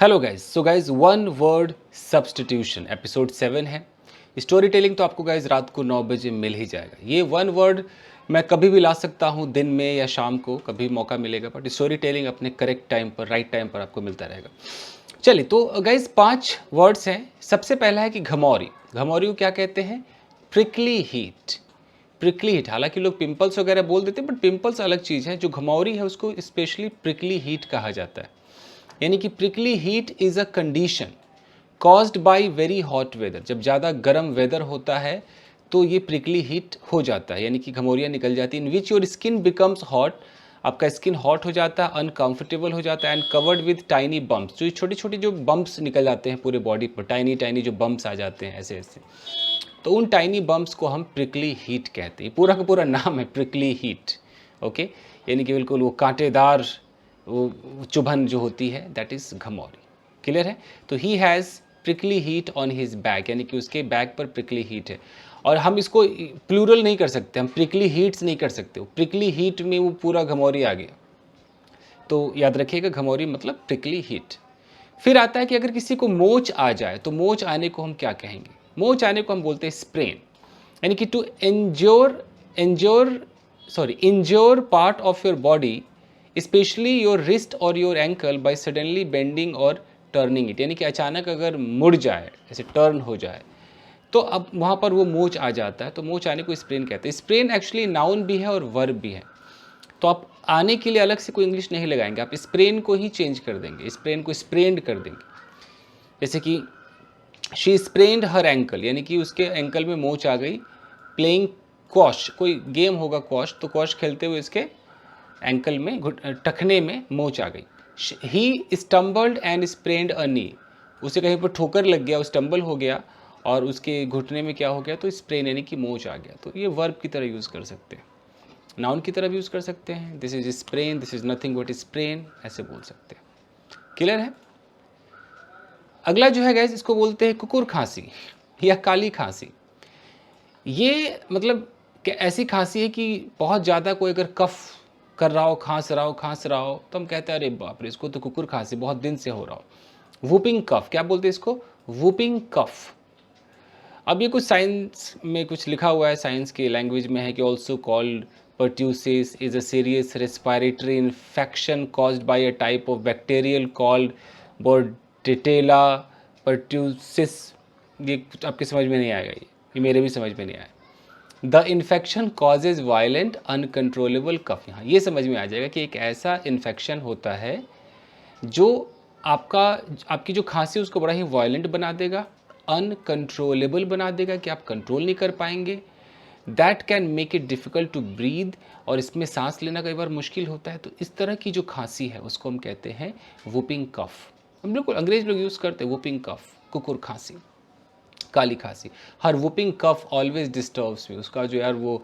Hello guys, so guys one word substitution episode 7 है। Story telling तो आपको guys रात को 9 बजे मिल ही जाएगा। ये वन वर्ड मैं कभी भी ला सकता हूँ, दिन में या शाम को, कभी मौका मिलेगा, बट स्टोरी टेलिंग अपने करेक्ट टाइम पर, राइट टाइम पर आपको मिलता रहेगा। चलिए, तो गाइज 5 वर्ड्स हैं। सबसे पहला है कि घमौरी। घमौरी को क्या कहते हैं? Prickly heat. प्रिकली हीट, हालांकि लोग पिंपल्स वगैरह बोल देते हैं, बट पिंपल्स अलग चीज़ है। जो घमौरी है उसको स्पेशली प्रिकली हीट कहा जाता है। यानी कि prickly heat is a condition caused by very hot weather. जब ज़्यादा गर्म वेदर होता है तो ये प्रिकली हीट हो जाता है, यानी कि घमौरियाँ निकल जाती हैं। In which your skin becomes hot, आपका स्किन हॉट हो जाता है, अनकंफर्टेबल हो जाता है, and covered with tiny bumps. जो छोटी छोटी जो बम्प्स निकल जाते हैं पूरे बॉडी पर, टाइनी टाइनी जो बम्प्स आ जाते हैं ऐसे ऐसे, तो उन टाइनी बम्प्स को हम प्रिकली हीट कहते हैं। पूरा का पूरा नाम है प्रिकली हीट। ओके, यानी कि बिल्कुल वो कांटेदार, वो चुभन जो होती है, दैट इज घमौरी। क्लियर है? तो he has prickly heat on his back, यानी कि उसके बैक पर प्रिकली हीट है। और हम इसको प्लूरल नहीं कर सकते, हम प्रिकली हीट्स नहीं कर सकते। प्रिकली हीट में वो पूरा घमौरी आ गया, तो याद रखिएगा घमौरी मतलब प्रिकली हीट। फिर आता है कि अगर किसी को मोच आ जाए तो मोच आने को हम क्या कहेंगे? मोच आने को हम बोलते हैं स्प्रेन, यानी कि to injure part of your body, specially your wrist और your ankle, by suddenly bending और टर्निंग इट। यानी कि अचानक अगर मुड़ जाए, ऐसे टर्न हो जाए, तो अब वहाँ पर वो मोच आ जाता है। तो मोच आने को स्प्रेन कहते हैं। स्प्रेन एक्चुअली नाउन भी है और वर्ब भी है, तो आप आने के लिए अलग से कोई इंग्लिश नहीं लगाएंगे, आप स्प्रेन को ही चेंज कर देंगे, स्प्रेन को स्प्रेन्ड कर देंगे। जैसे कि शी स्प्रेन्ड हर एंकल, यानी कि उसके एंकल में मोच आ गई। प्लेइंग क्वॉश, कोई गेम होगा क्वॉश, तो क्वॉश खेलते हुए इसके एंकल में, टखने में मोच आ गई। ही स्टम्बल्ड एंड स्प्रेन्ड अ नी, उसे कहीं पर ठोकर लग गया, स्टम्बल हो गया और उसके घुटने में क्या हो गया, तो स्प्रेन यानी कि मोच आ गया। तो ये वर्ब की तरह यूज़ कर सकते हैं, नाउन की तरह भी यूज़ कर सकते हैं। This is sprain, this is nothing but sprain, ऐसे बोल सकते हैं। क्लियर है? अगला जो है गैस, इसको बोलते हैं कुकुर खांसी या काली खांसी। ये मतलब कि ऐसी खांसी है कि बहुत ज़्यादा कोई अगर कफ कर रहा हो, खांस रहा हो, तो हम कहते हैं अरे बाप रे, इसको तो कुकुर खांसी बहुत दिन से हो रहा हो। वूपिंग कफ, क्या बोलते हैं इसको? Whooping cough. अब ये कुछ साइंस में कुछ लिखा हुआ है, साइंस के लैंग्वेज में है कि also called pertussis is a serious respiratory infection caused by a type of bacterial called Bordetella pertussis। ये आपके समझ में नहीं आएगा, ये मेरे भी समझ में नहीं आया। The infection causes violent uncontrollable cough. यहाँ ये समझ में आ जाएगा कि एक ऐसा इन्फेक्शन होता है जो आपकी जो खांसी है उसको बड़ा ही वायलेंट बना देगा, अनकंट्रोलेबल बना देगा कि आप कंट्रोल नहीं कर पाएंगे। That can make it difficult to breathe, और इसमें सांस लेना कई बार मुश्किल होता है। तो इस तरह की जो खांसी है उसको हम कहते हैं वूपिंग कफ। हम बिल्कुल अंग्रेज लोग यूज़ करते हैं वूपिंग कफ, कुकुर खांसी, काली खांसी। हर वूपिंग कफ ऑलवेज डिस्टर्ब्स मी, उसका जो यार वो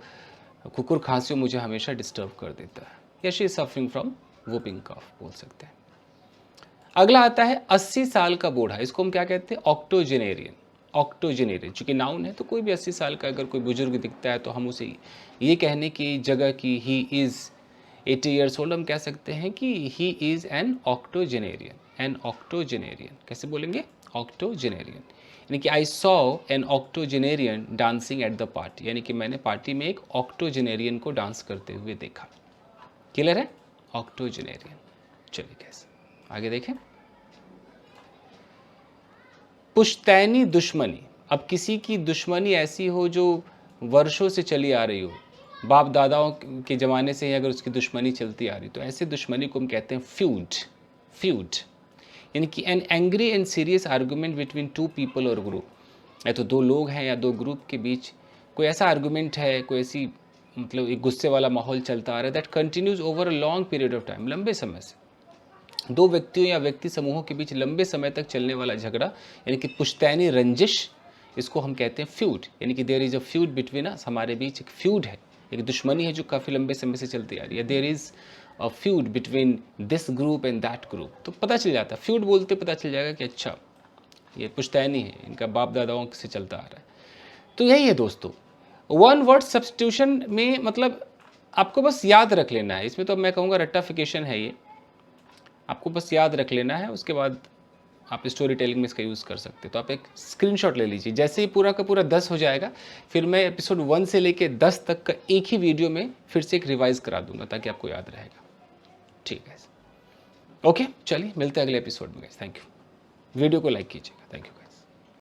कुकुर खांसी मुझे हमेशा डिस्टर्ब कर देता है, या she is suffering from whooping cough बोल सकते हैं। अगला आता है 80 साल का बूढ़ा, इसको हम क्या कहते हैं? ऑक्टोजेनेरियन। ऑक्टोजेनेरियन चूँकि नाउन है, तो कोई भी 80 साल का अगर कोई बुजुर्ग दिखता है तो हम उसे ये कहने की जगह कि ही इज़ 80 ईयर्स ओल्ड, हम कह सकते हैं कि he is an octogenarian. An octogenarian कैसे बोलेंगे? ऑक्टोजेनेरियन, यानी कि I saw an octogenarian dancing at the party, यानी कि मैंने पार्टी में एक ऑक्टोजेनेरियन को डांस करते हुए देखा। क्लियर है? ऑक्टोजेनेरियन। चलिए कैसे आगे देखें। पुश्तैनी दुश्मनी, अब किसी की दुश्मनी ऐसी हो जो वर्षों से चली आ रही हो, बाप दादाओं के ज़माने से ही अगर उसकी दुश्मनी चलती आ रही, तो ऐसे दुश्मनी को हम कहते हैं फ्यूड। फ्यूड यानी कि an angry and serious argument between two people और ग्रुप। या तो दो लोग हैं या दो ग्रुप के बीच कोई ऐसा आर्गूमेंट है, कोई ऐसी मतलब एक गुस्से वाला माहौल चलता आ रहा है, that continues over a long period of time, लंबे समय से। दो व्यक्तियों या व्यक्ति समूहों के बीच लंबे समय तक चलने वाला झगड़ा, यानी कि पुश्तैनी रंजिश, इसको हम कहते हैं फ्यूड। यानी कि there is a feud between us, हमारे बीच एक फ्यूड है, एक दुश्मनी है जो काफ़ी लंबे समय से चलती आ रही है। There is a feud between this group and that group, तो पता चल जाता है, फ्यूड बोलते पता चल जाएगा कि अच्छा ये पुश्तैनी है, इनका बाप दादाओं से चलता आ रहा है। तो यही है दोस्तों, वन वर्ड सब्स्टिट्यूशन में मतलब आपको बस याद रख लेना है, इसमें तो मैं कहूँगा रट्टाफिकेशन है ये, आपको बस याद रख लेना है। उसके बाद आप स्टोरी टेलिंग में इसका यूज़ कर सकते हैं। तो आप एक स्क्रीनशॉट ले लीजिए, जैसे ही पूरा का पूरा 10 हो जाएगा फिर मैं एपिसोड 1 से लेके 10 तक का एक ही वीडियो में फिर से एक रिवाइज करा दूंगा ताकि आपको याद रहेगा। ठीक है, ओके, चलिए मिलते हैं अगले एपिसोड में। थैंक यू, वीडियो को लाइक कीजिएगा। Thank you.